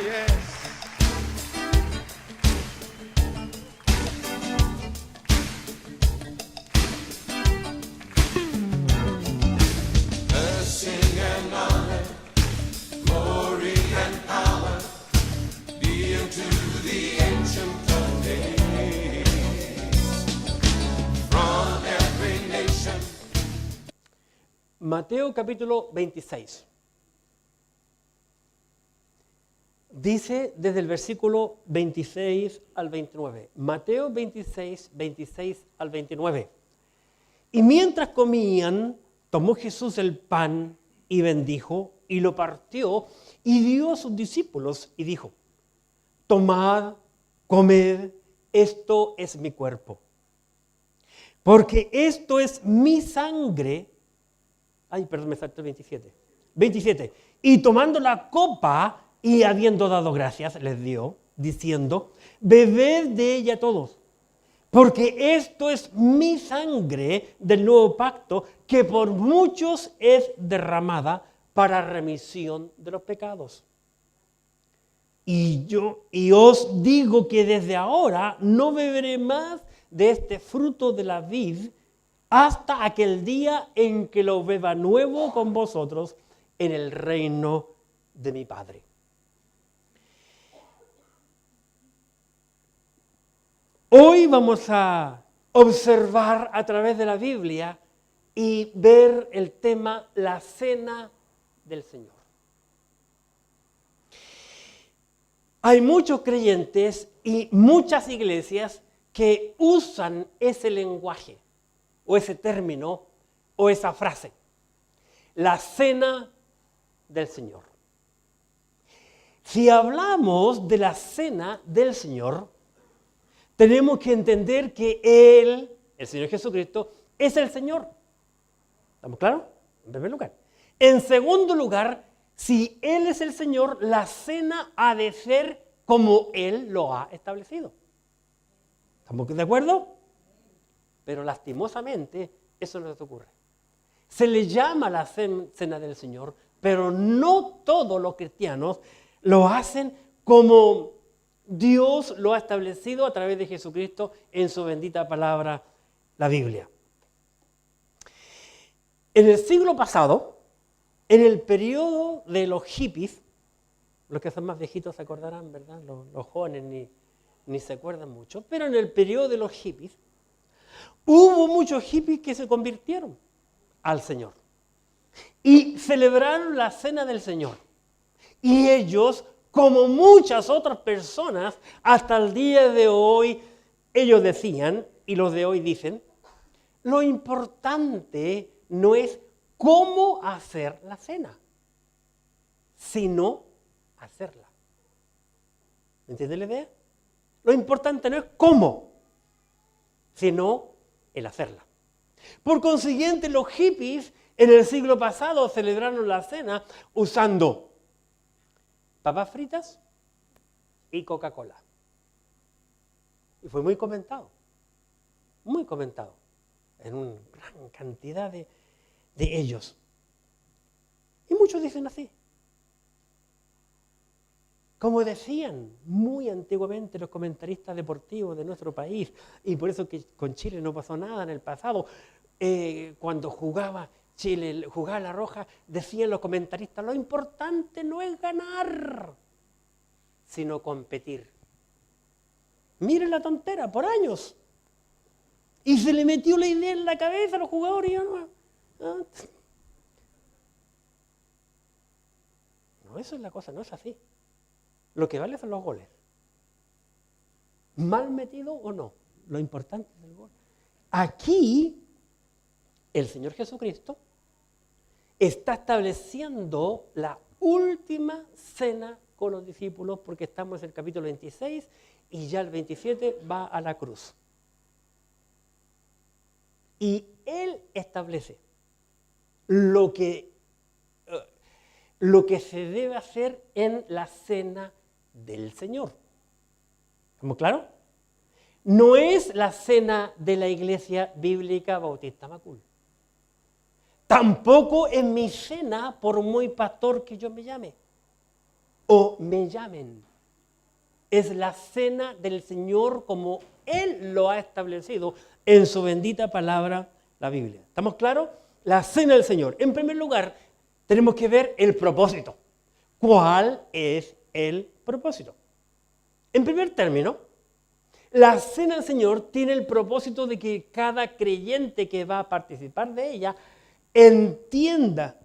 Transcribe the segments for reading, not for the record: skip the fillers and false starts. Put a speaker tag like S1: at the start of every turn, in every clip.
S1: yes. Blessing and honor, glory and power be unto the Ancient of Days. From every nation.
S2: Mateo capítulo 26. Dice desde el versículo 26 al 29. Mateo 26, 26 al 29. Y mientras comían, tomó Jesús el pan y bendijo y lo partió y dio a sus discípulos y dijo: tomad, comed, esto es mi cuerpo. Porque esto es mi sangre. Ay, perdón, me salté el 27. 27. Y tomando la copa y habiendo dado gracias, les dio, diciendo: bebed de ella todos, porque esto es mi sangre del nuevo pacto, que por muchos es derramada para remisión de los pecados. Y os digo que desde ahora no beberé más de este fruto de la vid hasta aquel día en que lo beba nuevo con vosotros en el reino de mi Padre. Hoy vamos a observar a través de la Biblia y ver el tema la cena del Señor. Hay muchos creyentes y muchas iglesias que usan ese lenguaje o ese término o esa frase, la cena del Señor. Si hablamos de la cena del Señor, tenemos que entender que Él, el Señor Jesucristo, es el Señor. ¿Estamos claros? En primer lugar. En segundo lugar, si Él es el Señor, la cena ha de ser como Él lo ha establecido. ¿Estamos de acuerdo? Pero lastimosamente eso no les ocurre. Se le llama la cena del Señor, pero no todos los cristianos lo hacen como Dios lo ha establecido a través de Jesucristo en su bendita palabra, la Biblia. En el siglo pasado, en el periodo de los hippies, los que son más viejitos se acordarán, ¿verdad? Los jóvenes ni se acuerdan mucho, pero en el periodo de los hippies, hubo muchos hippies que se convirtieron al Señor y celebraron la cena del Señor. Y ellos, como muchas otras personas, hasta el día de hoy, ellos decían, y los de hoy dicen, lo importante no es cómo hacer la cena, sino hacerla. ¿Me entiende la idea? Lo importante no es cómo, sino el hacerla. Por consiguiente, los hippies en el siglo pasado celebraron la cena usando papas fritas y Coca-Cola. Y fue muy comentado en una gran cantidad de ellos. Y muchos dicen así. Como decían muy antiguamente los comentaristas deportivos de nuestro país, y por eso que con Chile no pasó nada en el pasado, cuando jugaba Chile, jugaba la Roja, decían los comentaristas, lo importante no es ganar, sino competir. Miren la tontera, por años. Y se le metió la idea en la cabeza a los jugadores. No, eso es la cosa, no es así. Lo que vale son los goles. Mal metido o no, lo importante es el gol. Aquí, el Señor Jesucristo está estableciendo la última cena con los discípulos, porque estamos en el capítulo 26 y ya el 27 va a la cruz. Y Él establece lo que se debe hacer en la cena del Señor. ¿Estamos claros? No es la cena de la Iglesia Bíblica Bautista Macul. Tampoco es mi cena por muy pastor que yo me llame. o me llamen. Es la cena del Señor como Él lo ha establecido en su bendita palabra, la Biblia. ¿Estamos claros? La cena del Señor. En primer lugar, tenemos que ver el propósito. ¿Cuál es el propósito? En primer término, la cena del Señor tiene el propósito de que cada creyente que va a participar de ella entienda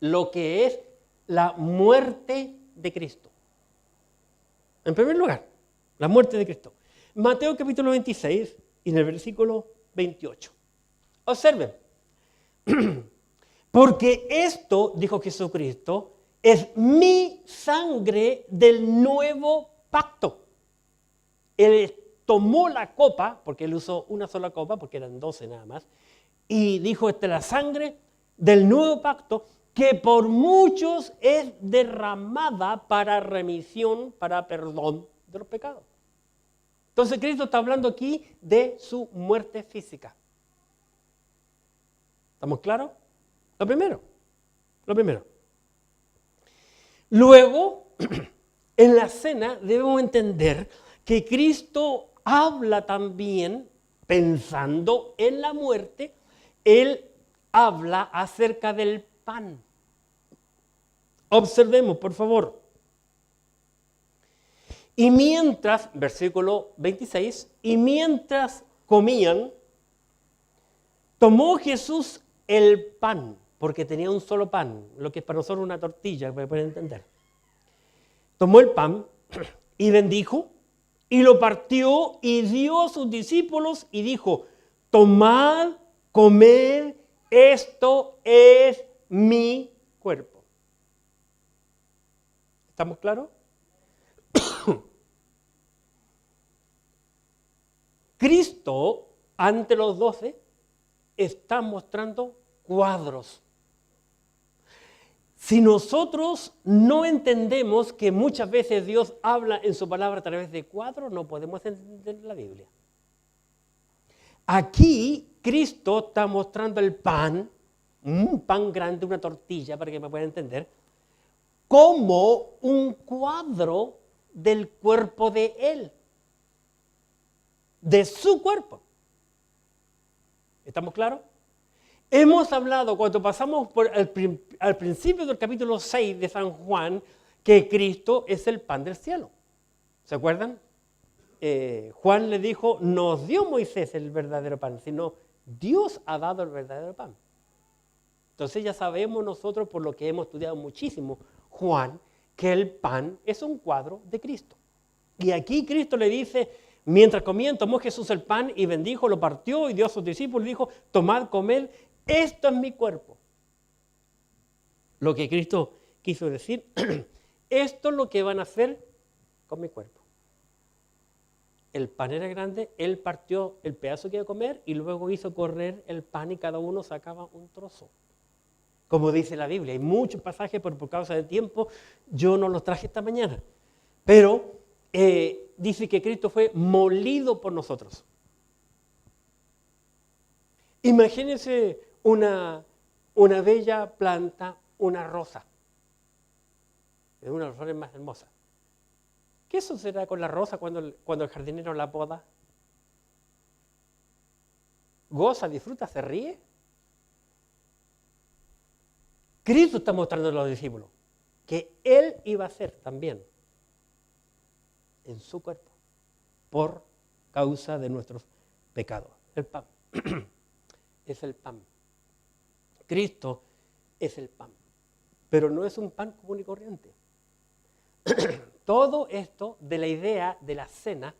S2: lo que es la muerte de Cristo. En primer lugar, la muerte de Cristo. Mateo capítulo 26 y en el versículo 28. Observen. Porque esto, dijo Jesucristo, es mi sangre del nuevo pacto. Él tomó la copa, porque él usó una sola copa, porque eran 12 nada más, y dijo, esta es la sangre del nuevo pacto, que por muchos es derramada para remisión, para perdón de los pecados. Entonces Cristo está hablando aquí de su muerte física. ¿Estamos claros? Lo primero. Luego, en la cena debemos entender que Cristo habla también, pensando en la muerte, Él habla acerca del pan. Observemos, por favor. Y mientras, versículo 26, y mientras comían, tomó Jesús el pan, porque tenía un solo pan, lo que es para nosotros una tortilla, para poder entender. Tomó el pan y bendijo, y lo partió y dio a sus discípulos y dijo, tomad, comed, esto es mi cuerpo. ¿Estamos claros? Cristo, ante los 12, está mostrando cuadros. Si nosotros no entendemos que muchas veces Dios habla en su palabra a través de cuadros, no podemos entender la Biblia. Aquí Cristo está mostrando el pan, un pan grande, una tortilla, para que me puedan entender, como un cuadro del cuerpo de Él, de su cuerpo. ¿Estamos claros? Hemos hablado, cuando pasamos al principio del capítulo 6 de San Juan, que Cristo es el pan del cielo. ¿Se acuerdan? Juan le dijo, no dio Moisés el verdadero pan, sino Dios ha dado el verdadero pan. Entonces ya sabemos nosotros, por lo que hemos estudiado muchísimo, Juan, que el pan es un cuadro de Cristo. Y aquí Cristo le dice, mientras comían, tomó Jesús el pan y bendijo, lo partió y dio a sus discípulos y dijo, tomad, comed, esto es mi cuerpo. Lo que Cristo quiso decir, esto es lo que van a hacer con mi cuerpo. El pan era grande, Él partió el pedazo que iba a comer y luego hizo correr el pan y cada uno sacaba un trozo. Como dice la Biblia, hay muchos pasajes, pero por causa del tiempo yo no los traje esta mañana. Pero dice que Cristo fue molido por nosotros. Imagínense una bella planta, una rosa. Es una de las flores más hermosas. ¿Qué sucederá con la rosa cuando el jardinero la poda? ¿Goza, disfruta, se ríe? Cristo está mostrando a los discípulos que Él iba a hacer también en su cuerpo por causa de nuestros pecados. El pan es el pan. Cristo es el pan, pero no es un pan común y corriente. Todo esto de la idea de la cena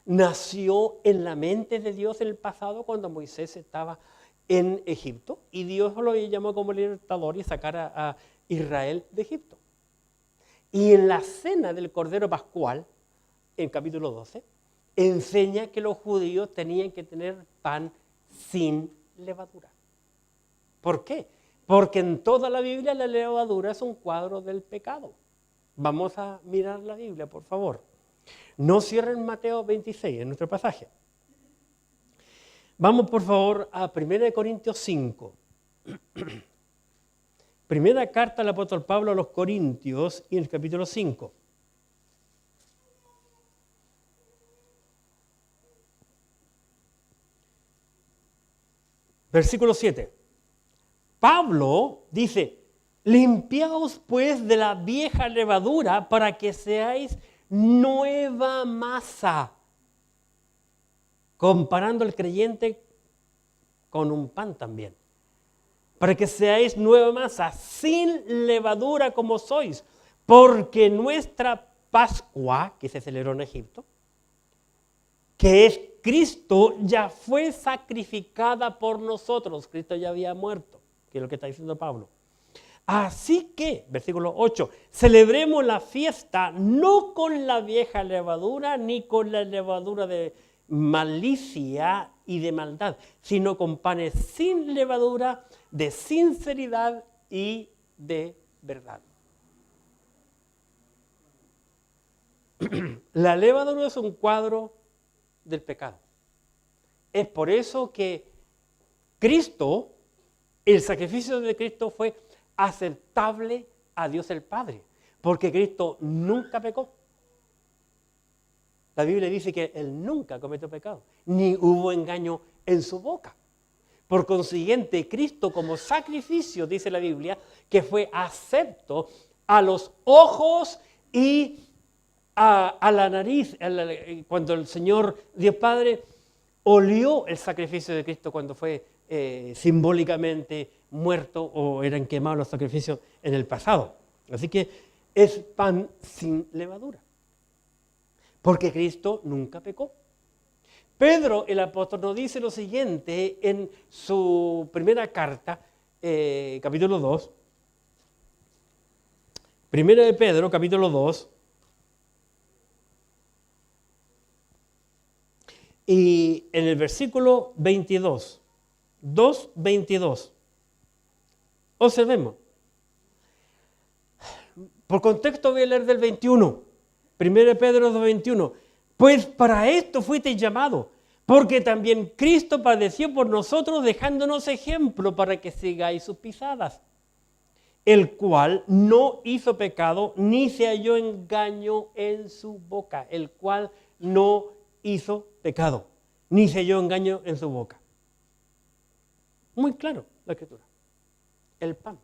S2: nació en la mente de Dios en el pasado cuando Moisés estaba en Egipto y Dios lo llamó como libertador y sacar a Israel de Egipto. Y en la cena del Cordero Pascual, en capítulo 12, enseña que los judíos tenían que tener pan sin levadura. ¿Por qué? Porque en toda la Biblia la levadura es un cuadro del pecado. Vamos a mirar la Biblia, por favor. No cierren Mateo 26, en nuestro pasaje. Vamos, por favor, a 1 Corintios 5. Primera carta del apóstol Pablo a los Corintios y en el capítulo 5. Versículo 7. Pablo dice, limpiaos pues de la vieja levadura para que seáis nueva masa. Comparando al creyente con un pan también. Para que seáis nueva masa, sin levadura como sois. Porque nuestra Pascua, que se celebró en Egipto, que es Cristo, ya fue sacrificada por nosotros. Cristo ya había muerto, que es lo que está diciendo Pablo. Así que, versículo 8, celebremos la fiesta no con la vieja levadura, ni con la levadura de malicia y de maldad, sino con panes sin levadura, de sinceridad y de verdad. La levadura es un cuadro del pecado. Es por eso que Cristo, el sacrificio de Cristo fue aceptable a Dios el Padre, porque Cristo nunca pecó. La Biblia dice que Él nunca cometió pecado, ni hubo engaño en su boca. Por consiguiente, Cristo como sacrificio, dice la Biblia, que fue acepto a los ojos y a la nariz, cuando el Señor Dios Padre olió el sacrificio de Cristo cuando fue simbólicamente muerto o eran quemados los sacrificios en el pasado. Así que es pan sin levadura, porque Cristo nunca pecó. Pedro, el apóstol, nos dice lo siguiente en su primera carta, capítulo 2. Primera de Pedro, capítulo 2. Y en el versículo 22, 2:22, observemos. Por contexto voy a leer del 21, 1 Pedro 2:21. Pues para esto fuisteis llamados, porque también Cristo padeció por nosotros, dejándonos ejemplo para que sigáis sus pisadas, el cual no hizo pecado, ni se halló engaño en su boca, el cual no hizo pecado, ni se halló engaño en su boca. Muy claro la Escritura. El pan.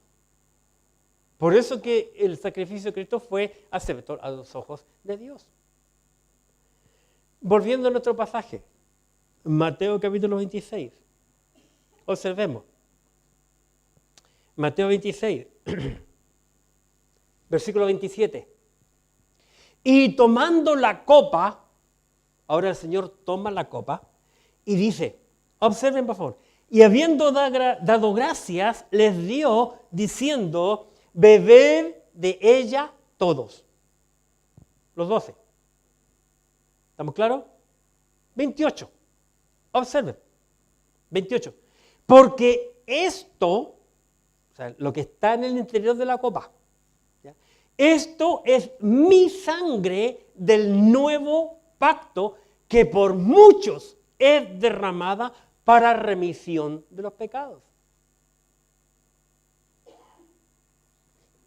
S2: Por eso que el sacrificio de Cristo fue acepto a los ojos de Dios. Volviendo a nuestro pasaje, Mateo capítulo 26. Observemos. Mateo 26, versículo 27. Y tomando la copa, ahora el Señor toma la copa y dice, observen por favor, y habiendo dado gracias, les dio diciendo, bebed de ella todos. Los 12. ¿Estamos claros? 28. Observen. 28. Porque esto, o sea, lo que está en el interior de la copa, ¿ya? Esto es mi sangre del nuevo pacto que por muchos es derramada para remisión de los pecados.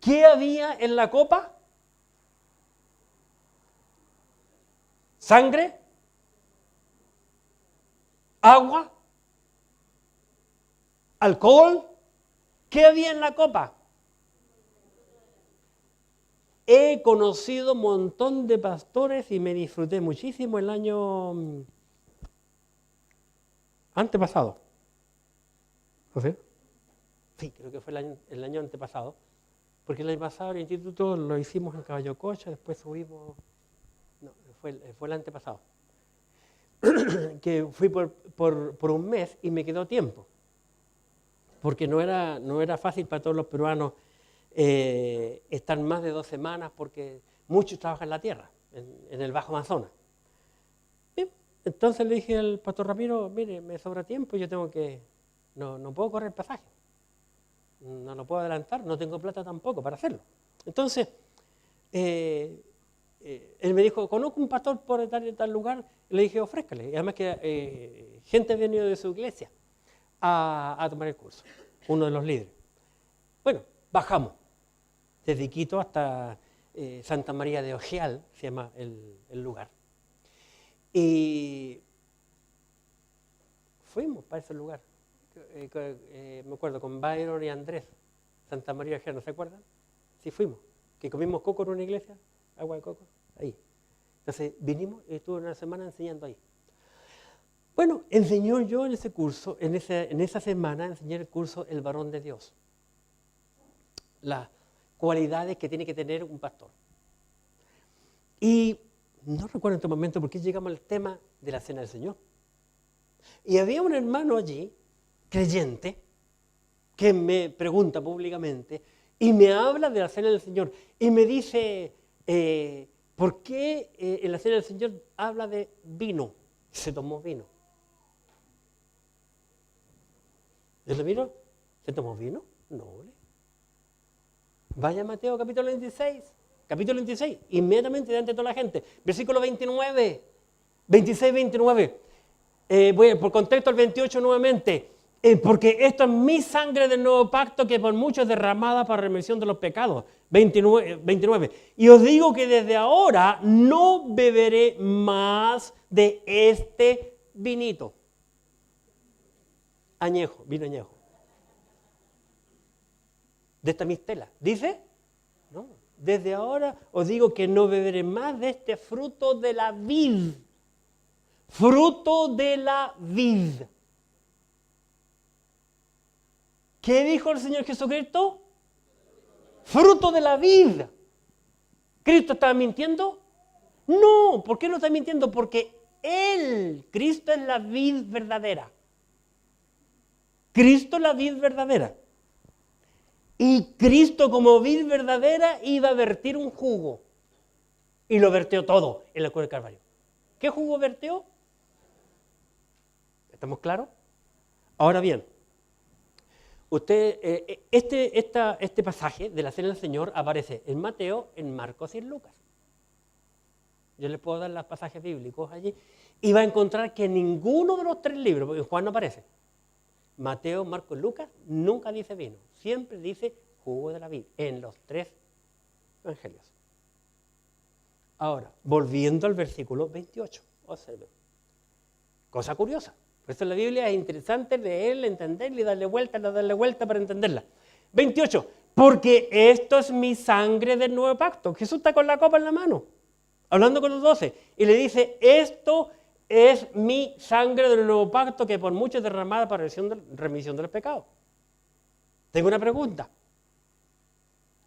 S2: ¿Qué había en la copa? ¿Sangre? ¿Agua? ¿Alcohol? ¿Qué había en la copa? He conocido un montón de pastores y me disfruté muchísimo el año antepasado. ¿No sé? Sí, creo que fue el año antepasado. Porque el año pasado el instituto lo hicimos en Caballo Cocha, después subimos... No, fue el antepasado. Que fui por un mes y me quedó tiempo. Porque no era fácil para todos los peruanos estar más de 2 semanas porque muchos trabajan en la tierra, en el Bajo Amazonas. Bien, entonces le dije al pastor Ramiro, mire, me sobra tiempo, yo tengo que... No puedo correr el pasaje. No lo puedo adelantar, no tengo plata tampoco para hacerlo. Entonces, él me dijo, conozco un pastor por tal lugar, le dije, ofrézcale. Y además que gente ha venido de su iglesia a tomar el curso, uno de los líderes. Bueno, bajamos, desde Quito hasta Santa María de Ojeal, se llama el lugar. Y fuimos para ese lugar, me acuerdo, con Byron y Andrés, Santa María de Ojeal, ¿no se acuerdan? Sí, fuimos, que comimos coco en una iglesia, agua de coco, ahí. Entonces vinimos y estuve una semana enseñando ahí. Bueno, enseñó yo en ese curso, en esa semana enseñé el curso El Varón de Dios. Las cualidades que tiene que tener un pastor. Y no recuerdo en este momento por qué llegamos al tema de la Cena del Señor. Y había un hermano allí, creyente, que me pregunta públicamente y me habla de la Cena del Señor. Y me dice, ¿por qué en la Cena del Señor habla de vino? Se tomó vino. ¿Es lo vino? ¿Se tomó vino? No. Vaya a Mateo capítulo 26. Capítulo 26, inmediatamente delante de toda la gente. Versículo 29, 26, 29. Voy por contexto al 28 nuevamente. Porque esto es mi sangre del nuevo pacto que por muchos es derramada para remisión de los pecados. 29. Y os digo que desde ahora no beberé más de este vinito. Añejo, vino añejo. De esta mistela. ¿Dice? No. Desde ahora os digo que no beberé más de este fruto de la vid. Fruto de la vid. ¿Qué dijo el Señor Jesucristo? Fruto de la vid. ¿Cristo estaba mintiendo? No. ¿Por qué no está mintiendo? Porque Él, Cristo es la vid verdadera. Cristo es la vid verdadera. Y Cristo como vid verdadera iba a vertir un jugo. Y lo vertió todo en la cruz del Calvario. ¿Qué jugo vertió? ¿Estamos claros? Ahora bien, este pasaje de la Cena del Señor aparece en Mateo, en Marcos y en Lucas. Yo les puedo dar los pasajes bíblicos allí. Y va a encontrar que en ninguno de los tres libros, porque en Juan no aparece, Mateo, Marcos y Lucas, nunca dice vino. Siempre dice jugo de la vid, en los tres evangelios. Ahora, volviendo al versículo 28, observen. Cosa curiosa. Por eso la Biblia es interesante leerla, entenderla y darle vuelta para entenderla. 28. Porque esto es mi sangre del nuevo pacto. Jesús está con la copa en la mano, hablando con los 12, y le dice, esto es mi sangre del nuevo pacto que por mucho es derramada para remisión de los pecados. Tengo una pregunta.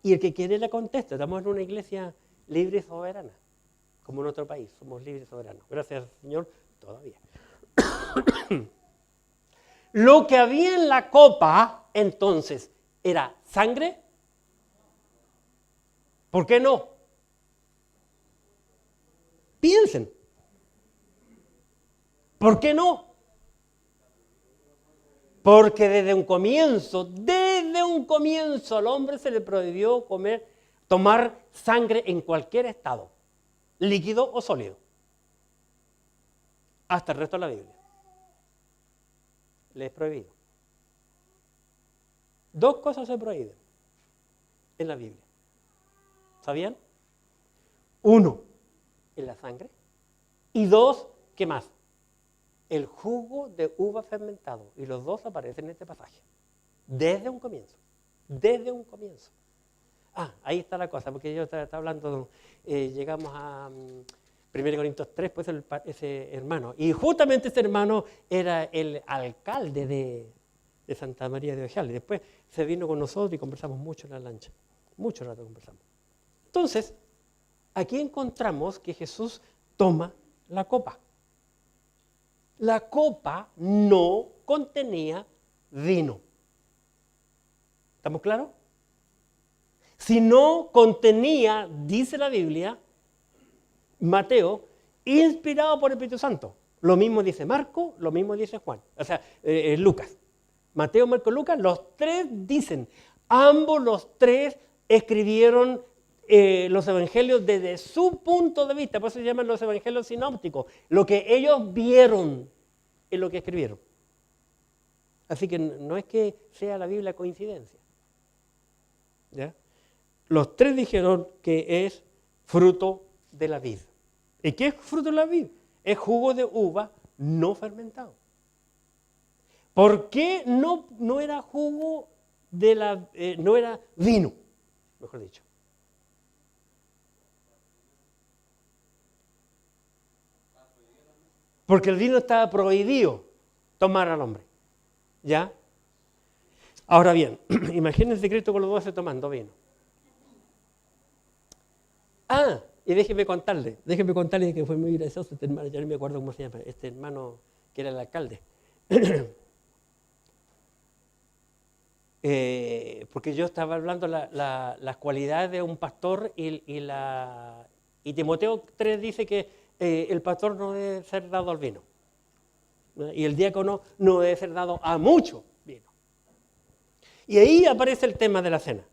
S2: Y el que quiere le contesta. Estamos en una iglesia libre y soberana, como en otro país. Somos libres y soberanos. Gracias, Señor, todavía. Lo que había en la copa, entonces, ¿era sangre? ¿Por qué no? Piensen. ¿Por qué no? Porque desde un comienzo al hombre se le prohibió tomar sangre en cualquier estado, líquido o sólido, hasta el resto de la Biblia. Le es prohibido. Dos cosas se prohíben en la Biblia. ¿Sabían? Uno, en la sangre. Y dos, ¿qué más? El jugo de uva fermentado. Y los dos aparecen en este pasaje. Desde un comienzo. Desde un comienzo. Ahí está la cosa, porque yo estaba hablando, llegamos a 1 Corintios 3, pues ese hermano. Y justamente ese hermano era el alcalde de Santa María de Ojeal. Y después se vino con nosotros y conversamos mucho en la lancha. Mucho rato conversamos. Entonces, aquí encontramos que Jesús toma la copa. La copa no contenía vino. ¿Estamos claros? Si no contenía, dice la Biblia, Mateo, inspirado por el Espíritu Santo. Lo mismo dice Marco, lo mismo dice Juan. O sea, Lucas. Mateo, Marco, Lucas, los tres dicen, ambos los tres escribieron los evangelios desde su punto de vista, por eso se llaman los evangelios sinópticos. Lo que ellos vieron es lo que escribieron. Así que no es que sea la Biblia coincidencia. ¿Ya? Los tres dijeron que es fruto de la vid. ¿Y qué es fruto de la vid? Es jugo de uva no fermentado. ¿Por qué no era jugo de la, no era vino, mejor dicho? Porque el vino estaba prohibido tomar al hombre. ¿Ya? Ahora bien, imagínense Cristo con los 12 tomando vino. Ah, y déjeme contarle que fue muy gracioso este hermano, ya no me acuerdo cómo se llama, este hermano que era el alcalde. Porque yo estaba hablando las cualidades de un pastor y Timoteo 3 dice que el pastor no debe ser dado al vino, ¿no? Y el diácono no debe ser dado a mucho vino. Y ahí aparece el tema de la cena.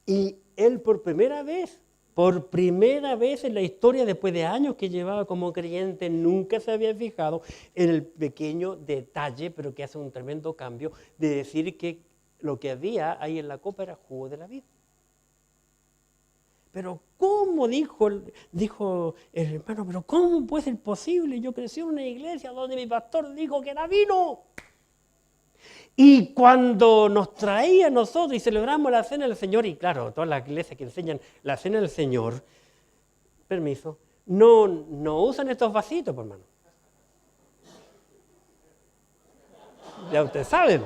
S2: Y él por primera vez en la historia, después de años que llevaba como creyente, nunca se había fijado en el pequeño detalle, pero que hace un tremendo cambio, de decir que lo que había ahí en la copa era jugo de la vid. Pero ¿cómo? Dijo el hermano, pero ¿cómo puede ser posible? Yo crecí en una iglesia donde mi pastor dijo que era vino. Y cuando nos traía a nosotros y celebramos la cena del Señor, y claro, todas las iglesias que enseñan la cena del Señor, permiso, no usan estos vasitos, por hermano. Ya ustedes saben,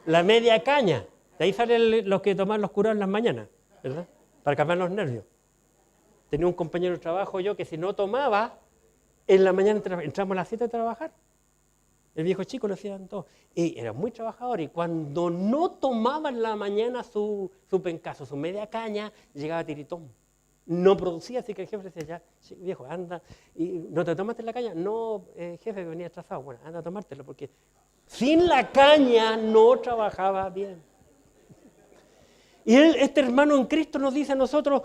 S2: la media caña, de ahí salen los que toman los curados en las mañanas, ¿verdad? Para calmar los nervios. Tenía un compañero de trabajo yo que si no tomaba, en la mañana entramos a las 7 a trabajar. El viejo chico lo hacían todo. Y era muy trabajador. Y cuando no tomaba en la mañana su pencazo, su media caña, llegaba tiritón. No producía, así que el jefe decía, ya, viejo, anda. ¿Y no te tomaste la caña? No, jefe, venía atrasado. Bueno, anda a tomártelo, porque sin la caña no trabajaba bien. Y este hermano en Cristo nos dice a nosotros,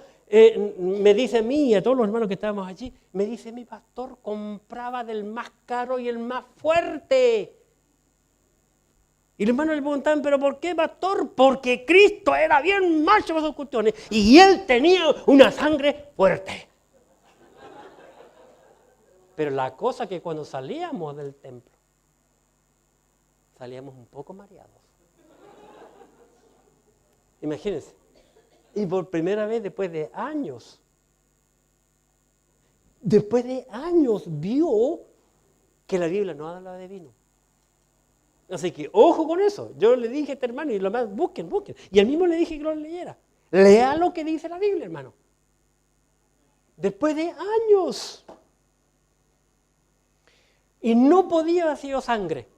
S2: me dice a mí y a todos los hermanos que estábamos allí, me dice, mi pastor compraba del más caro y el más fuerte. Y los hermanos le preguntaban, ¿pero por qué, pastor? Porque Cristo era bien macho para sus cuestiones y él tenía una sangre fuerte. Pero la cosa que cuando salíamos del templo, salíamos un poco mareados. Imagínense. Y por primera vez después de años, vio que la Biblia no habla de vino. Así que ojo con eso. Yo le dije a este hermano, y lo más, busquen. Y al mismo le dije que lo leyera. Lea lo que dice la Biblia, hermano. Después de años. Y no podía haber sido sangre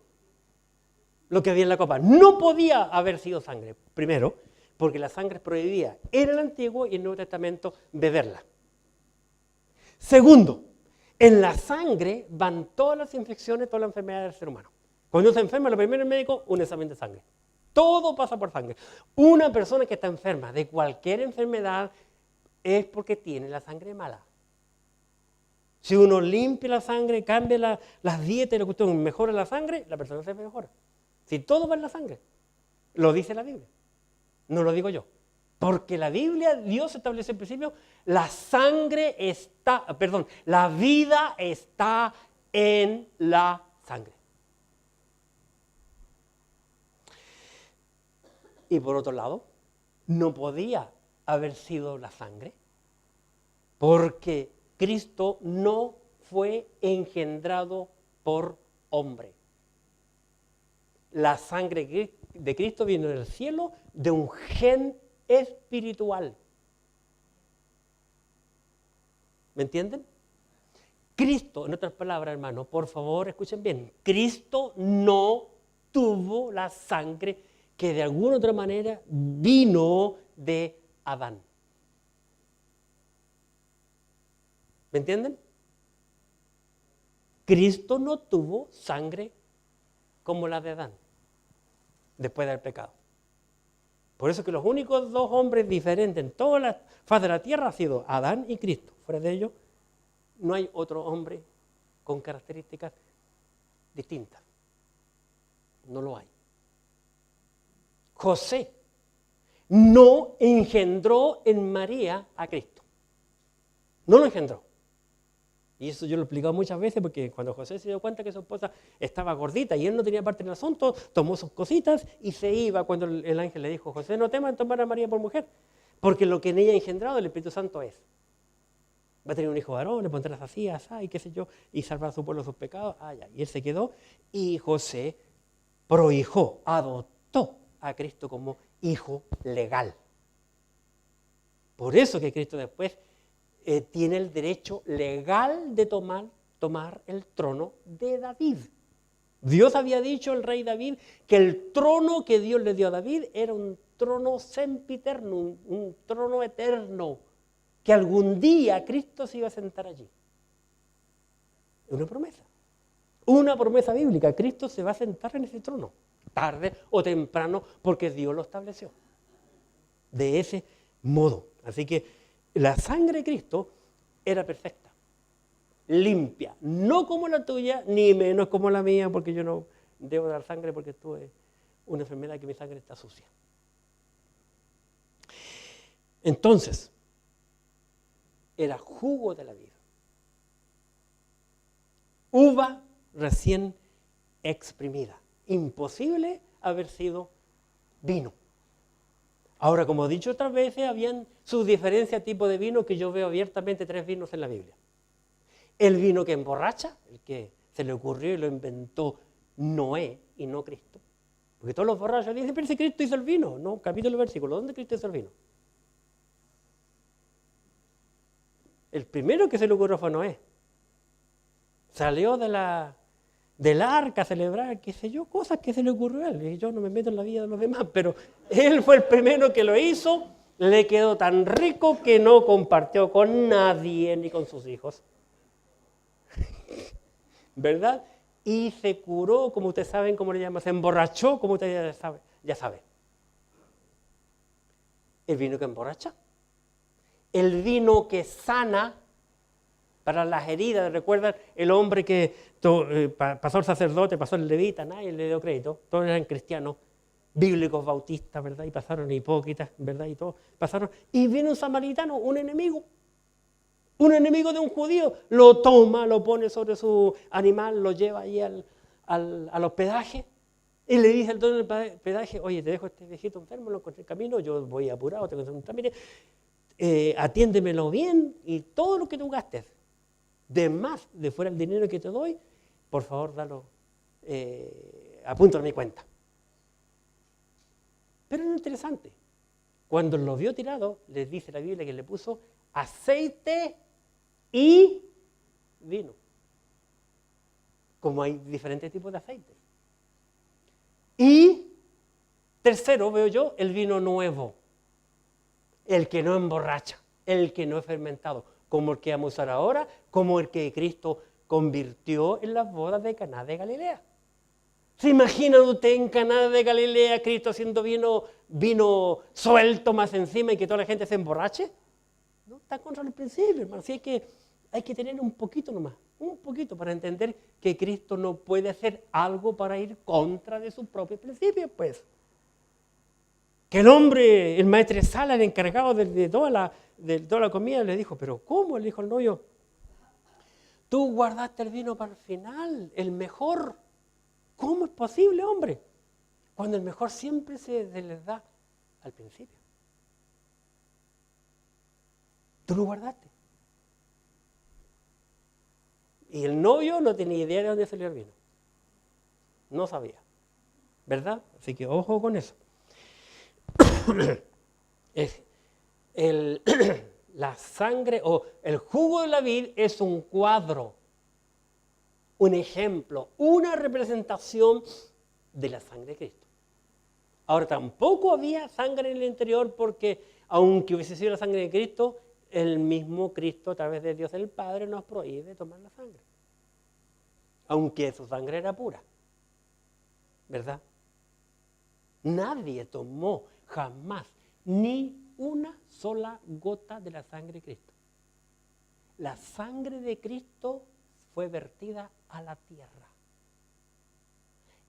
S2: lo que había en la copa. No podía haber sido sangre. Primero, porque la sangre es prohibida en el Antiguo y en el Nuevo Testamento beberla. Segundo, en la sangre van todas las infecciones, todas las enfermedades del ser humano. Cuando uno se enferma, lo primero el médico, un examen de sangre. Todo pasa por sangre. Una persona que está enferma de cualquier enfermedad es porque tiene la sangre mala. Si uno limpia la sangre, cambia las dietas y la cuestión, mejora la sangre, la persona se mejora. Si todo va en la sangre, lo dice la Biblia. No lo digo yo. Porque la Biblia, Dios establece en principio, la vida está en la sangre. Y por otro lado, no podía haber sido la sangre, porque Cristo no fue engendrado por hombre. La sangre de Cristo vino del cielo de un gen espiritual. ¿Me entienden? Cristo, en otras palabras, hermano, por favor, escuchen bien, Cristo no tuvo la sangre que de alguna otra manera vino de Adán. ¿Me entienden? Cristo no tuvo sangre como la de Adán, después del pecado. Por eso que los únicos dos hombres diferentes en toda la faz de la tierra han sido Adán y Cristo. Fuera de ellos, no hay otro hombre con características distintas. No lo hay. José no engendró en María a Cristo. No lo engendró. Y eso yo lo he explicado muchas veces porque cuando José se dio cuenta que su esposa estaba gordita y él no tenía parte en el asunto, tomó sus cositas y se iba cuando el ángel le dijo, José, no temas en tomar a María por mujer, porque lo que en ella ha engendrado el Espíritu Santo es. Va a tener un hijo varón, le pondrás así, así, y qué sé yo, y salvar a su pueblo de sus pecados. Ya. Y él se quedó y José prohijó, adoptó a Cristo como hijo legal. Por eso que Cristo después tiene el derecho legal de tomar el trono de David. Dios había dicho al rey David que el trono que Dios le dio a David era un trono sempiterno, un trono eterno, que algún día Cristo se iba a sentar allí. Una promesa bíblica. Cristo se va a sentar en ese trono, tarde o temprano, porque Dios lo estableció. De ese modo. Así que la sangre de Cristo era perfecta, limpia, no como la tuya, ni menos como la mía, porque yo no debo dar sangre porque tuve una enfermedad que mi sangre está sucia. Entonces, era jugo de la vida. Uva recién exprimida. Imposible haber sido vino. Ahora, como he dicho otras veces, habían sus diferentes tipos de vino que yo veo abiertamente 3 vinos en la Biblia. El vino que emborracha, el que se le ocurrió y lo inventó Noé y no Cristo. Porque todos los borrachos dicen, pero si Cristo hizo el vino. No, capítulo y versículo, ¿dónde Cristo hizo el vino? El primero que se le ocurrió fue Noé. Salió del arca a celebrar, qué sé yo, cosas que se le ocurrió a él. Y yo no me meto en la vida de los demás, pero él fue el primero que lo hizo, le quedó tan rico que no compartió con nadie ni con sus hijos. ¿Verdad? Y se curó, como ustedes saben cómo le llaman, se emborrachó, como ustedes ya saben. El vino que emborracha. El vino que sana para las heridas. ¿Recuerdan el hombre que pasó el sacerdote, pasó el levita? Nadie le dio crédito. Todos eran cristianos, bíblicos, bautistas, ¿verdad? Y pasaron hipócritas, ¿verdad? Y todos pasaron. Y viene un samaritano, un enemigo de un judío. Lo toma, lo pone sobre su animal, lo lleva ahí al hospedaje. Y le dice al dueño del hospedaje, oye, te dejo este viejito enfermo, lo encontré en el camino, yo voy apurado, tengo que hacer un trámite. Atiéndemelo bien y todo lo que tú gastes, de más de fuera el dinero que te doy, por favor, dalo, apúntalo a mi cuenta. Pero es interesante, cuando lo vio tirado, les dice la Biblia que le puso aceite y vino. Como hay diferentes tipos de aceites. Y tercero, veo yo, el vino nuevo. El que no emborracha, el que no es fermentado, como el que vamos a usar ahora, como el que Cristo convirtió en las bodas de Caná de Galilea. ¿Se imagina usted en Caná de Galilea Cristo haciendo vino suelto más encima y que toda la gente se emborrache? No, está contra el principio, hermano. Así que hay que tener un poquito nomás, un poquito para entender que Cristo no puede hacer algo para ir contra de sus propios principios, pues. Que el hombre, el maestresala, el encargado de toda la comida, le dijo, ¿pero cómo? Le dijo el novio, tú guardaste el vino para el final, el mejor. ¿Cómo es posible, hombre? Cuando el mejor siempre se les da al principio. Tú lo guardaste. Y el novio no tenía idea de dónde salía el vino. No sabía. ¿Verdad? Así que ojo con eso. La sangre o el jugo de la vid es un cuadro, un ejemplo, una representación de la sangre de Cristo. Ahora, tampoco había sangre en el interior porque, aunque hubiese sido la sangre de Cristo, el mismo Cristo, a través de Dios el Padre, nos prohíbe tomar la sangre. Aunque su sangre era pura. ¿Verdad? Nadie tomó jamás ni una sola gota de la sangre de Cristo. La sangre de Cristo fue vertida a la tierra.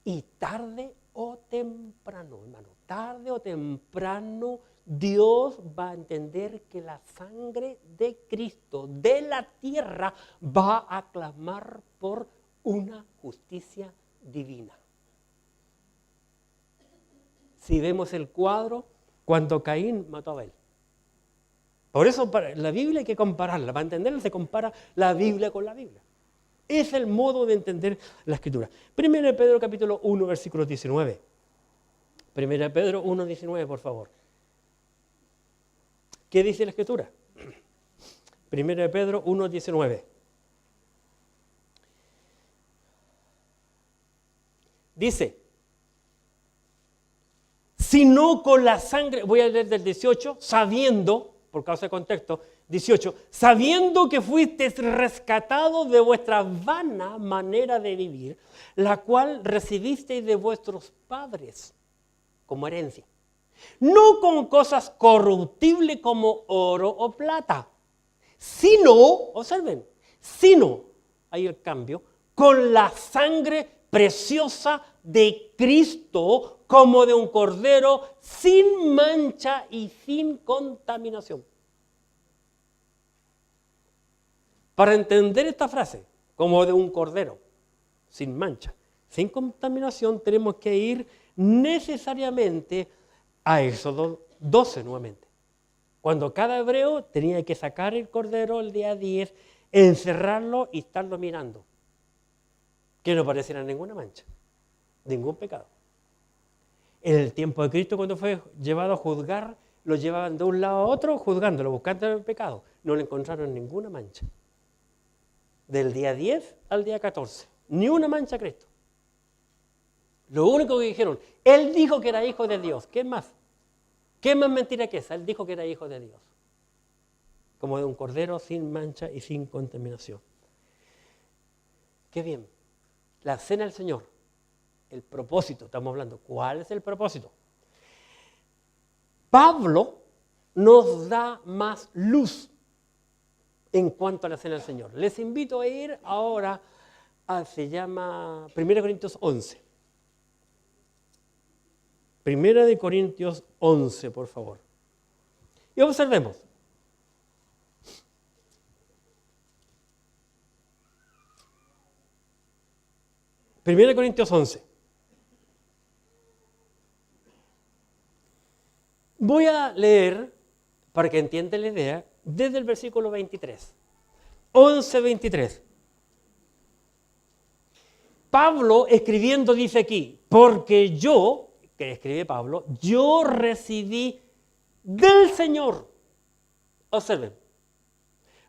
S2: Y tarde o temprano, hermano, tarde o temprano Dios va a entender que la sangre de Cristo de la tierra va a clamar por una justicia divina. Si vemos el cuadro, cuando Caín mató a Abel. Por eso la Biblia hay que compararla. Para entenderla se compara la Biblia con la Biblia. Es el modo de entender la Escritura. 1 Pedro capítulo 1, versículo 19. 1 Pedro 1, 19, por favor. ¿Qué dice la Escritura? 1 Pedro 1, 19. Dice, sino con la sangre, voy a leer del 18, sabiendo, por causa de contexto, 18, sabiendo que fuisteis rescatados de vuestra vana manera de vivir, la cual recibisteis de vuestros padres como herencia. No con cosas corruptibles como oro o plata, sino, observen, sino, ahí el cambio, con la sangre preciosa de Cristo como de un cordero sin mancha y sin contaminación. Para entender esta frase, como de un cordero sin mancha, sin contaminación, tenemos que ir necesariamente a Éxodo 12 nuevamente. Cuando cada hebreo tenía que sacar el cordero el día 10, encerrarlo y estarlo mirando. Que no pareciera ninguna mancha, ningún pecado. En el tiempo de Cristo, cuando fue llevado a juzgar, lo llevaban de un lado a otro juzgándolo, buscando el pecado. No le encontraron ninguna mancha. Del día 10 al día 14, ni una mancha a Cristo. Lo único que dijeron, Él dijo que era hijo de Dios. ¿Qué más? ¿Qué más mentira que esa? Él dijo que era hijo de Dios. Como de un cordero sin mancha y sin contaminación. Qué bien. La cena del Señor, el propósito, estamos hablando. ¿Cuál es el propósito? Pablo nos da más luz en cuanto a la cena del Señor. Les invito a ir ahora se llama 1 Corintios 11. 1 Corintios 11, por favor. Y observemos. Primera de Corintios 11. Voy a leer, para que entiendan la idea, desde el versículo 23. 11:23. Pablo escribiendo dice aquí, porque yo, que escribe Pablo, yo recibí del Señor. Observen.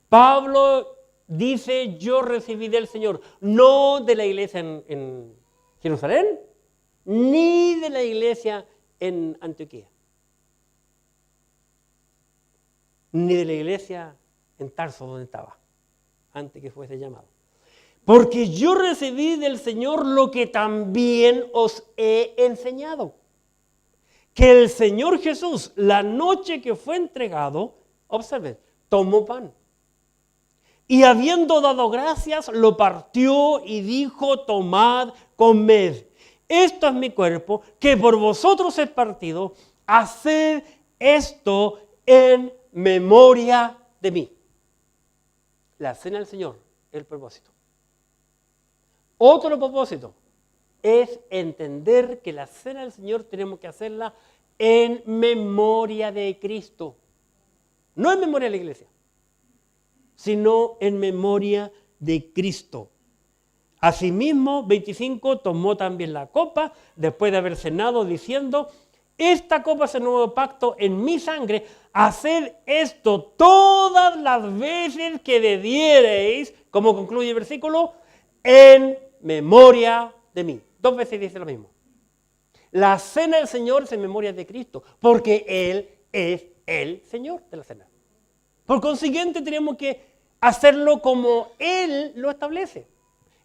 S2: Pablo dice, yo recibí del Señor, no de la iglesia en Jerusalén, ni de la iglesia en Antioquía, ni de la iglesia en Tarso, donde estaba, antes que fuese llamado. Porque yo recibí del Señor lo que también os he enseñado. Que el Señor Jesús, la noche que fue entregado, observen, tomó pan. Y habiendo dado gracias, lo partió y dijo, tomad, comed. Esto es mi cuerpo, que por vosotros es partido. Haced esto en memoria de mí. La cena del Señor, el propósito. Otro propósito es entender que la cena del Señor tenemos que hacerla en memoria de Cristo. No en memoria de la iglesia, sino en memoria de Cristo. Asimismo, 25, tomó también la copa, después de haber cenado, diciendo, esta copa es el nuevo pacto en mi sangre, haced esto todas las veces que bebiereis, como concluye el versículo, en memoria de mí. 2 veces dice lo mismo. La cena del Señor es en memoria de Cristo, porque Él es el Señor de la cena. Por consiguiente, tenemos que hacerlo como Él lo establece,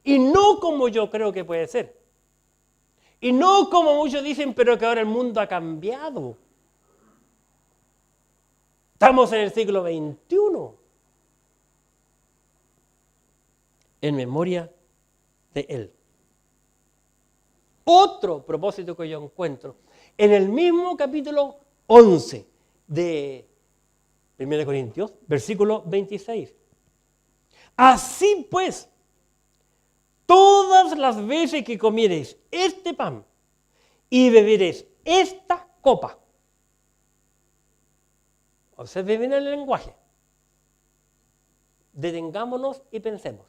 S2: y no como yo creo que puede ser. Y no como muchos dicen, pero que ahora el mundo ha cambiado. Estamos en el siglo XXI. En memoria de Él. Otro propósito que yo encuentro en el mismo capítulo 11 de 1 Corintios, versículo 26. Así pues, todas las veces que comiereis este pan y beberéis esta copa, observen bien el lenguaje, detengámonos y pensemos.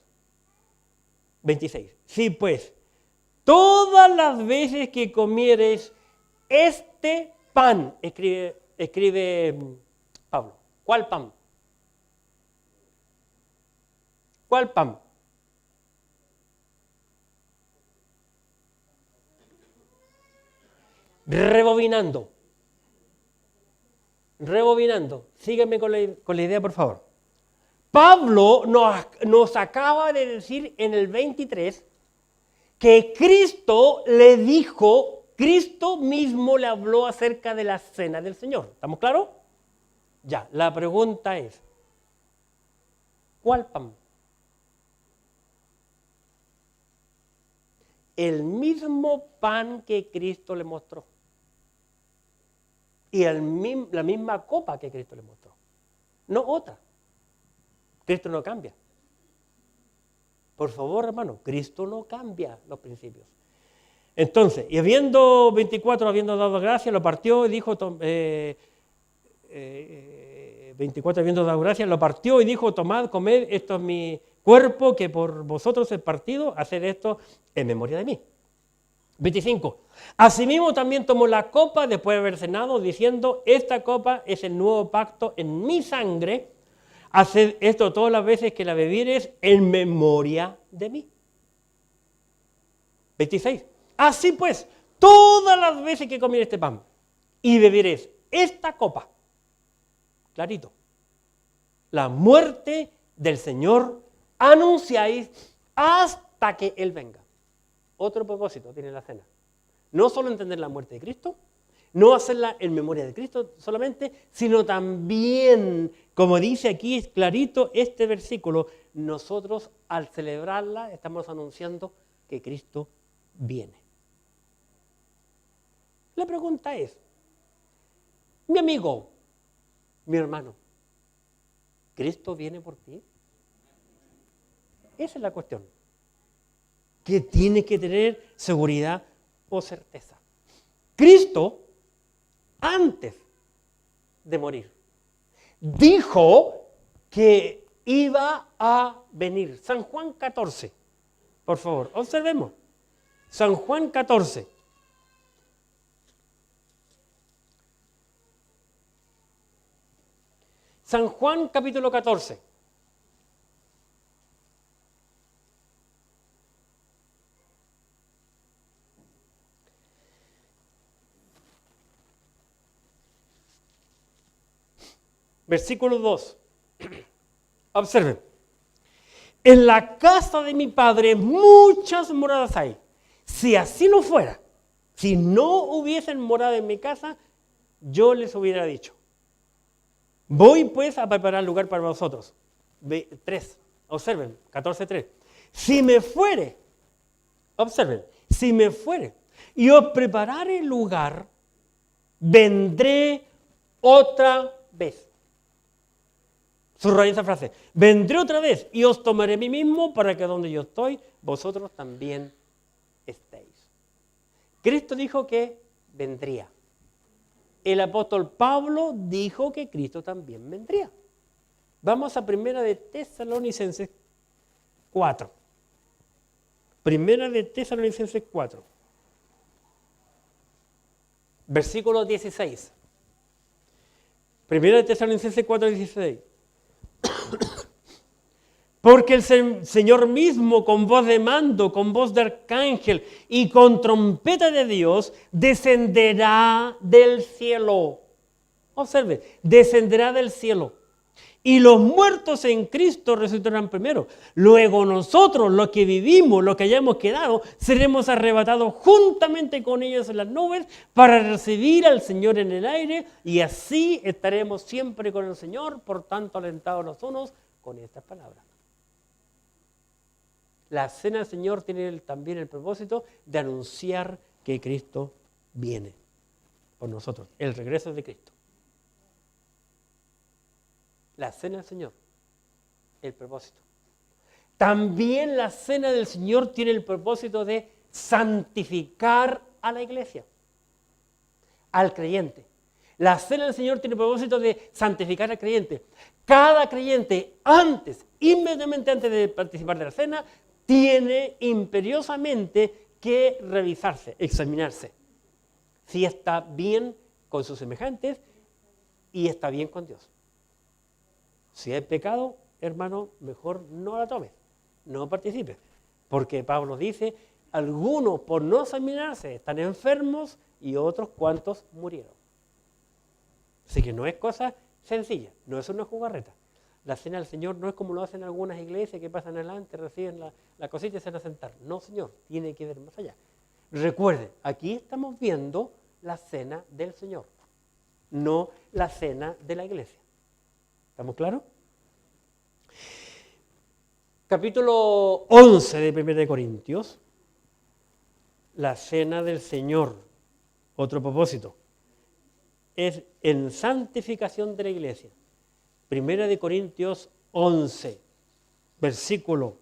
S2: 26. Sí, pues, todas las veces que comiereis este pan, escribe Pablo. ¿Cuál pan? ¿Cuál pan? Rebobinando. Sígueme con la idea, por favor. Pablo nos acaba de decir en el 23 que Cristo le dijo, Cristo mismo le habló acerca de la cena del Señor. ¿Estamos claros? Ya, la pregunta es, ¿cuál pan? El mismo pan que Cristo le mostró. Y la misma copa que Cristo le mostró. No otra. Cristo no cambia. Por favor, hermano, Cristo no cambia los principios. Entonces, y habiendo dado gracias, lo partió y dijo, 24, habiendo dado gracias, lo partió y dijo, tomad, comed, esto es mi cuerpo que por vosotros es partido, haced esto en memoria de mí. 25. Asimismo también tomó la copa después de haber cenado, diciendo, esta copa es el nuevo pacto en mi sangre, haced esto todas las veces que la bebieres en memoria de mí. 26. Así pues, todas las veces que comieres este pan y bebieres esta copa, clarito, la muerte del Señor anunciáis hasta que Él venga. Otro propósito tiene la cena. No solo entender la muerte de Cristo, no hacerla en memoria de Cristo solamente, sino también, como dice aquí clarito este versículo, nosotros al celebrarla estamos anunciando que Cristo viene. La pregunta es, mi amigo, mi hermano, ¿Cristo viene por ti? Esa es la cuestión. Que tiene que tener seguridad o certeza. Cristo, antes de morir, dijo que iba a venir. San Juan 14, por favor, observemos. San Juan 14. San Juan capítulo 14. Versículo 2. Observen. En la casa de mi Padre muchas moradas hay. Si así no fuera, si no hubiesen morada en mi casa, yo les hubiera dicho. Voy pues a preparar lugar para vosotros. 3. Observen, 14:3. Si me fuere, observen, si me fuere y os preparare lugar, vendré otra vez. Subraya esa frase. Vendré otra vez y os tomaré a mí mismo para que donde yo estoy, vosotros también estéis. Cristo dijo que vendría. El apóstol Pablo dijo que Cristo también vendría. Vamos a Primera de Tesalonicenses 4. Primera de Tesalonicenses 4. Versículo 16. Primera de Tesalonicenses 4, 16. Porque el Señor mismo, con voz de mando, con voz de arcángel y con trompeta de Dios, descenderá del cielo. Observe, descenderá del cielo. Y los muertos en Cristo resucitarán primero. Luego nosotros, los que vivimos, los que hayamos quedado, seremos arrebatados juntamente con ellos en las nubes para recibir al Señor en el aire, y así estaremos siempre con el Señor, por tanto alentados los unos con estas palabras. La cena del Señor tiene también el propósito de anunciar que Cristo viene por nosotros, el regreso de Cristo. La cena del Señor, el propósito. También la cena del Señor tiene el propósito de santificar a la iglesia, al creyente. La cena del Señor tiene el propósito de santificar al creyente. Cada creyente inmediatamente antes de participar de la cena, tiene imperiosamente que revisarse, examinarse, si está bien con sus semejantes y está bien con Dios. Si hay pecado, hermano, mejor no la tomes, no participes, porque Pablo dice, algunos por no examinarse están enfermos y otros cuantos murieron. Así que no es cosa sencilla, no es una jugarreta. La cena del Señor no es como lo hacen algunas iglesias que pasan adelante, reciben la cosita y se van a sentar. No, Señor, tiene que ver más allá. Recuerden, aquí estamos viendo la cena del Señor, no la cena de la iglesia. ¿Estamos claros? Capítulo 11 de 1 Corintios, la cena del Señor, otro propósito, es en santificación de la iglesia. 1 Corintios 11, versículo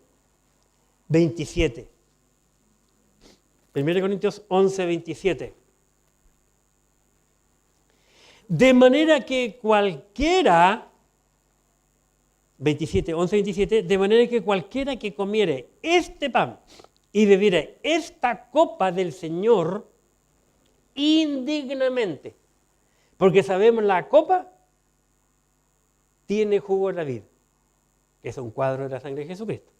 S2: 27. 1 Corintios 11, 27. De manera que cualquiera, 11, 27, de manera que cualquiera que comiere este pan y bebiere esta copa del Señor indignamente, porque sabemos la copa tiene jugo de la vid, que es un cuadro de la sangre de Jesucristo.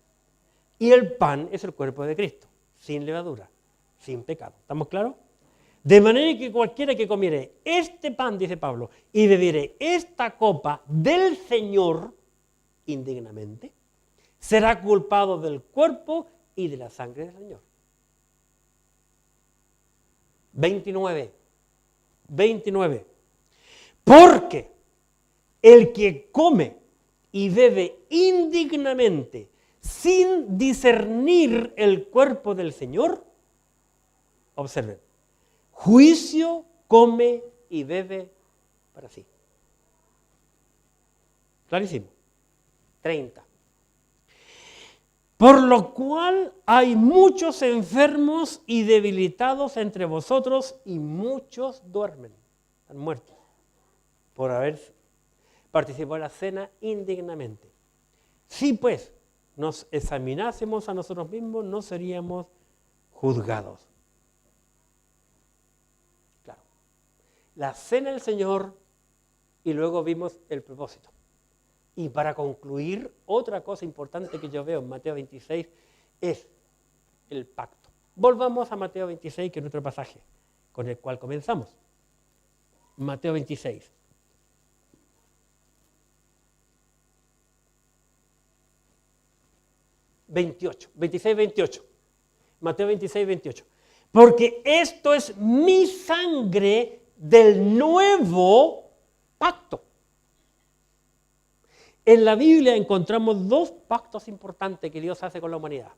S2: Y el pan es el cuerpo de Cristo, sin levadura, sin pecado. ¿Estamos claros? De manera que cualquiera que comiere este pan, dice Pablo, y bebiere esta copa del Señor indignamente, será culpado del cuerpo y de la sangre del Señor. 29. Porque el que come y bebe indignamente, sin discernir el cuerpo del Señor, observen, juicio come y bebe para sí. Clarísimo. 30. Por lo cual hay muchos enfermos y debilitados entre vosotros y muchos duermen, están muertos, por haber participado en la cena indignamente. Si pues nos examinásemos a nosotros mismos, no seríamos juzgados. Claro. La cena del Señor y luego vimos el propósito. Y para concluir, otra cosa importante que yo veo en Mateo 26 es el pacto. Volvamos a Mateo 26, que es nuestro pasaje, con el cual comenzamos. Mateo 26. Mateo 26, 28. Porque esto es mi sangre del nuevo pacto. En la Biblia encontramos dos pactos importantes que Dios hace con la humanidad.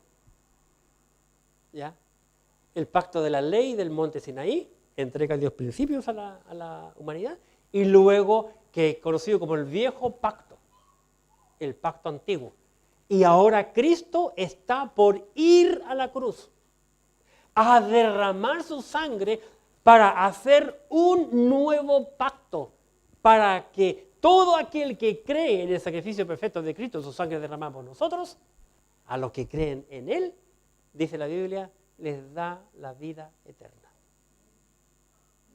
S2: ¿Ya? El pacto de la ley del monte Sinaí, entrega Dios principios a la humanidad, y luego que es conocido como el viejo pacto, el pacto antiguo. Y ahora Cristo está por ir a la cruz, a derramar su sangre para hacer un nuevo pacto, para que todo aquel que cree en el sacrificio perfecto de Cristo, su sangre derramada por nosotros, a los que creen en Él, dice la Biblia, les da la vida eterna.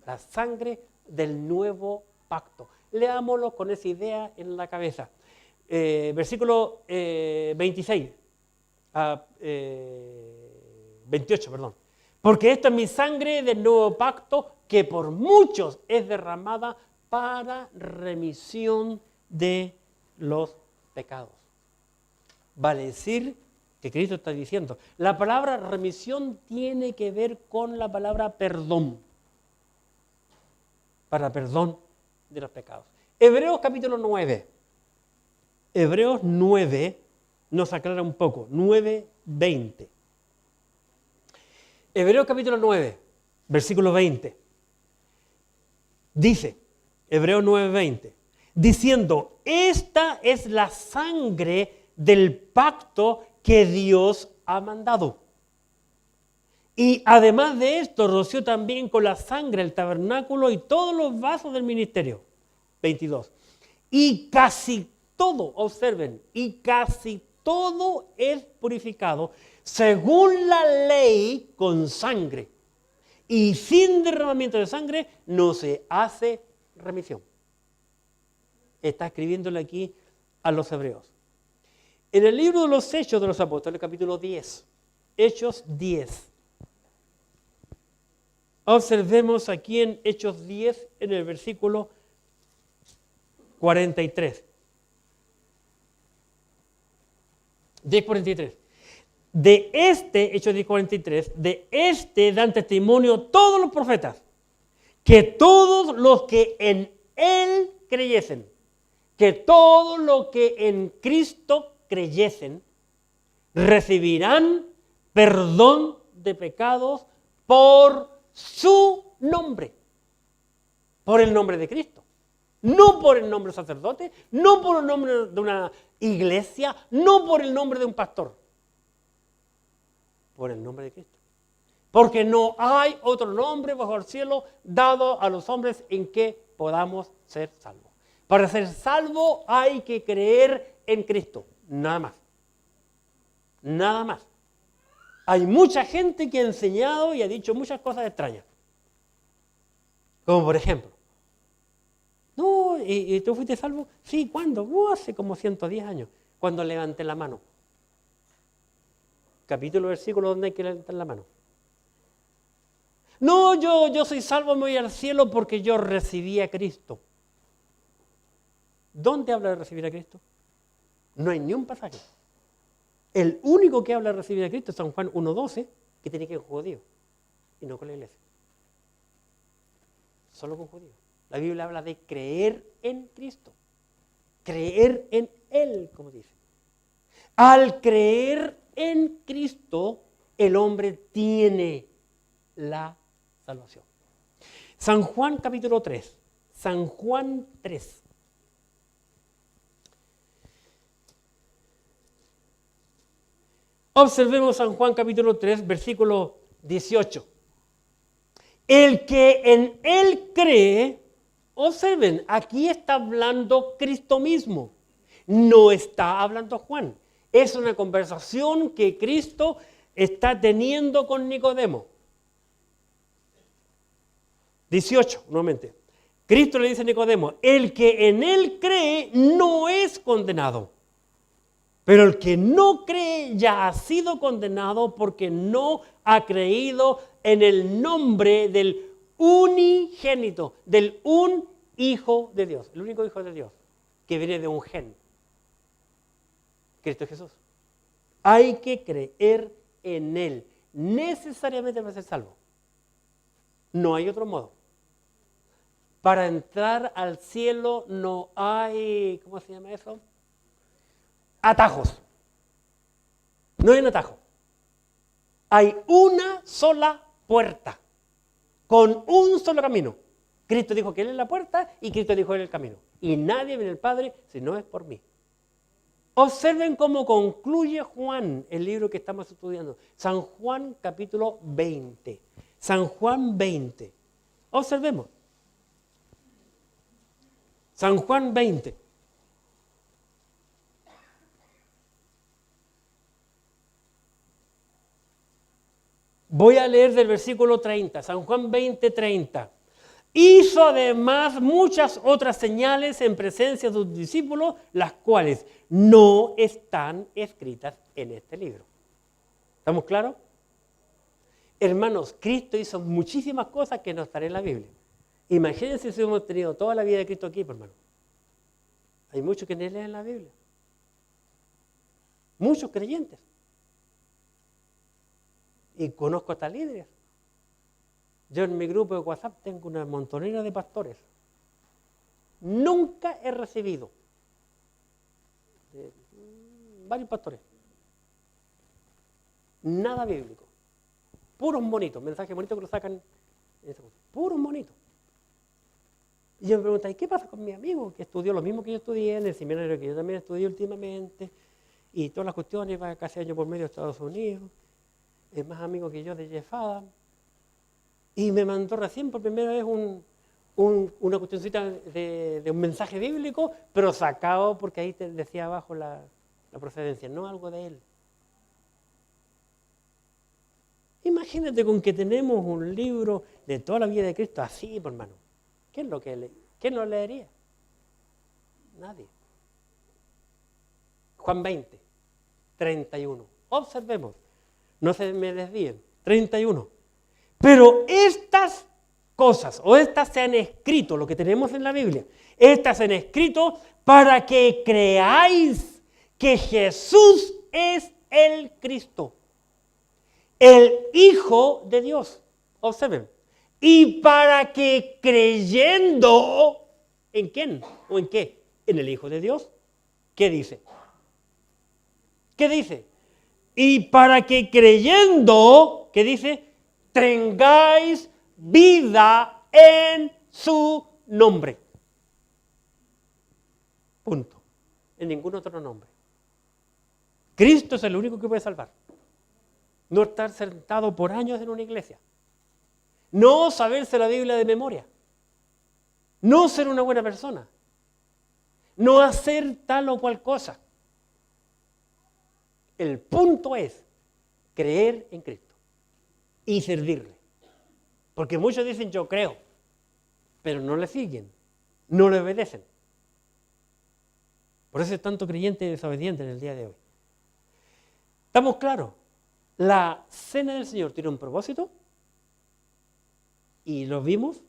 S2: La sangre del nuevo pacto. Leámoslo con esa idea en la cabeza. Versículo 28, perdón. Porque esto es mi sangre del nuevo pacto que por muchos es derramada para remisión de los pecados. Vale decir que Cristo está diciendo, la palabra remisión tiene que ver con la palabra perdón, para perdón de los pecados. Hebreos capítulo 9. Hebreos 9 nos aclara un poco, 9 20. Hebreos capítulo 9, versículo 20. Dice, Hebreos 9, 20, diciendo, esta es la sangre del pacto que Dios ha mandado. Y además de esto, roció también con la sangre el tabernáculo y todos los vasos del ministerio. 22. Y casi todo, observen, y casi todo es purificado según la ley con sangre. Y sin derramamiento de sangre no se hace remisión. Está escribiéndole aquí a los hebreos. En el libro de los Hechos de los Apóstoles, capítulo 10, Hechos 10. Observemos aquí en Hechos 10, en el versículo 43. 10:43. De este, Hechos 10:43, de este dan testimonio todos los profetas, que todos los que en Él creyesen, que todos los que en Cristo creyesen, recibirán perdón de pecados por su nombre, por el nombre de Cristo. No por el nombre de sacerdote, no por el nombre de una iglesia, no por el nombre de un pastor. Por el nombre de Cristo. Porque no hay otro nombre bajo el cielo dado a los hombres en que podamos ser salvos. Para ser salvo hay que creer en Cristo, nada más. Nada más. Hay mucha gente que ha enseñado y ha dicho muchas cosas extrañas. Como por ejemplo, no, ¿y tú fuiste salvo? Sí, ¿cuándo? Hace como 110 años, cuando levanté la mano. Capítulo, versículo donde hay que levantar la mano. No, yo soy salvo, me voy al cielo porque yo recibí a Cristo. ¿Dónde habla de recibir a Cristo? No hay ni un pasaje. El único que habla de recibir a Cristo es San Juan 1:12, que tiene que ver con judíos y no con la iglesia. Solo con judíos. La Biblia habla de creer en Cristo. Creer en Él, como dice. Al creer en Cristo, el hombre tiene la salvación. San Juan capítulo 3. San Juan 3. Observemos San Juan capítulo 3, versículo 18. El que en Él cree, observen, aquí está hablando Cristo mismo. No está hablando Juan. Es una conversación que Cristo está teniendo con Nicodemo. 18, nuevamente. Cristo le dice a Nicodemo, el que en Él cree no es condenado. Pero el que no cree ya ha sido condenado porque no ha creído en el nombre del unigénito, del un Hijo de Dios, el único Hijo de Dios, que viene de un gen. Cristo Jesús. Hay que creer en Él, necesariamente para ser salvo. No hay otro modo. Para entrar al cielo no hay, ¿cómo se llama eso? Atajos. No hay un atajo. Hay una sola puerta, con un solo camino. Cristo dijo que Él es la puerta y Cristo dijo Él es el camino. Y nadie viene al Padre si no es por mí. Observen cómo concluye Juan, el libro que estamos estudiando. San Juan capítulo 20. San Juan 20. Observemos. San Juan 20. Voy a leer del versículo 30, San Juan 20, 30. Hizo además muchas otras señales en presencia de sus discípulos, las cuales no están escritas en este libro. ¿Estamos claros? Hermanos, Cristo hizo muchísimas cosas que no están en la Biblia. Imagínense si hemos tenido toda la vida de Cristo aquí, hermano. Hay muchos que no leen la Biblia. Muchos creyentes. Y conozco hasta líderes. Yo en mi grupo de WhatsApp tengo una montonera de pastores. Nunca he recibido varios pastores. nada bíblico. Puros monitos, mensajes bonitos que lo sacan. Puros monitos. Y yo me pregunto, ¿y qué pasa con mi amigo que estudió lo mismo que yo estudié en el seminario que yo también estudié últimamente? Y todas las cuestiones, va casi año por medio a Estados Unidos. Es más amigo que yo de Jeff Adams. Y me mandó recién por primera vez una cuestioncita de un mensaje bíblico, pero sacado porque ahí te decía abajo la procedencia, no algo de él. Imagínate con que tenemos un libro de toda la vida de Cristo así, por hermano. ¿Quién lo leería? Nadie. Juan 20, 31. Observemos, no se me desvíen. 31. Pero estas cosas, o estas se han escrito, lo que tenemos en la Biblia, estas se han escrito para que creáis que Jesús es el Cristo, el Hijo de Dios. Observen. Y para que creyendo, ¿en quién? ¿O en qué? En el Hijo de Dios. ¿Qué dice? ¿Qué dice? Y para que creyendo, ¿qué dice? Tengáis vida en su nombre. Punto. En ningún otro nombre. Cristo es el único que puede salvar. No estar sentado por años en una iglesia. No saberse la Biblia de memoria. No ser una buena persona. No hacer tal o cual cosa. El punto es creer en Cristo y servirle. Porque muchos dicen yo creo, pero no le siguen, no le obedecen. Por eso es tanto creyente y desobediente en el día de hoy. ¿Estamos claros? La cena del Señor tiene un propósito y lo vimos,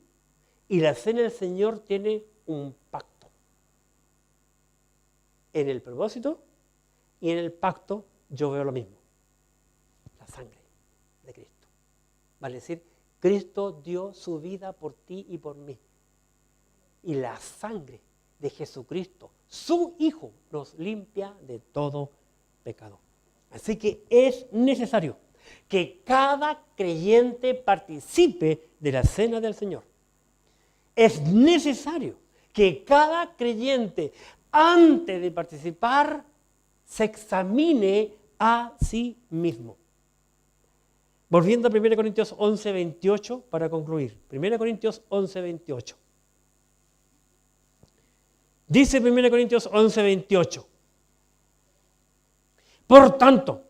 S2: y la cena del Señor tiene un pacto. En el propósito y en el pacto yo veo lo mismo. La sangre de Cristo. Vale decir, Cristo dio su vida por ti y por mí. Y la sangre de Jesucristo, su Hijo, nos limpia de todo pecado. Así que es necesario que cada creyente participe de la cena del Señor. Es necesario que cada creyente, antes de participar, se examine a sí mismo. Volviendo a 1 Corintios 11, 28 para concluir. 1 Corintios 11, 28. Dice 1 Corintios 11, 28. Por tanto,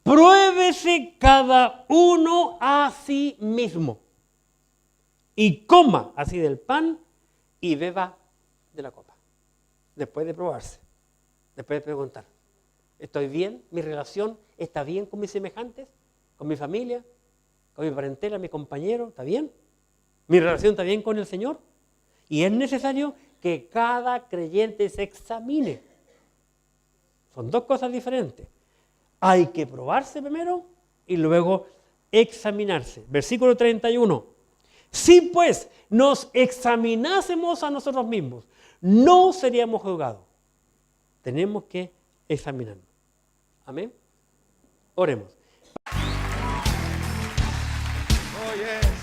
S2: pruébese cada uno a sí mismo y coma así del pan y beba de la copa. Después de probarse, después de preguntar, ¿estoy bien? ¿Mi relación está bien con mis semejantes? ¿Con mi familia? ¿Con mi parentela, mi compañero? ¿Está bien? ¿Mi relación está bien con el Señor? Y es necesario que cada creyente se examine. Son dos cosas diferentes. Hay que probarse primero y luego examinarse. Versículo 31. Si pues nos examinásemos a nosotros mismos, no seríamos juzgados. Tenemos que examinarnos. Amén. Oremos.
S1: Oh, yeah.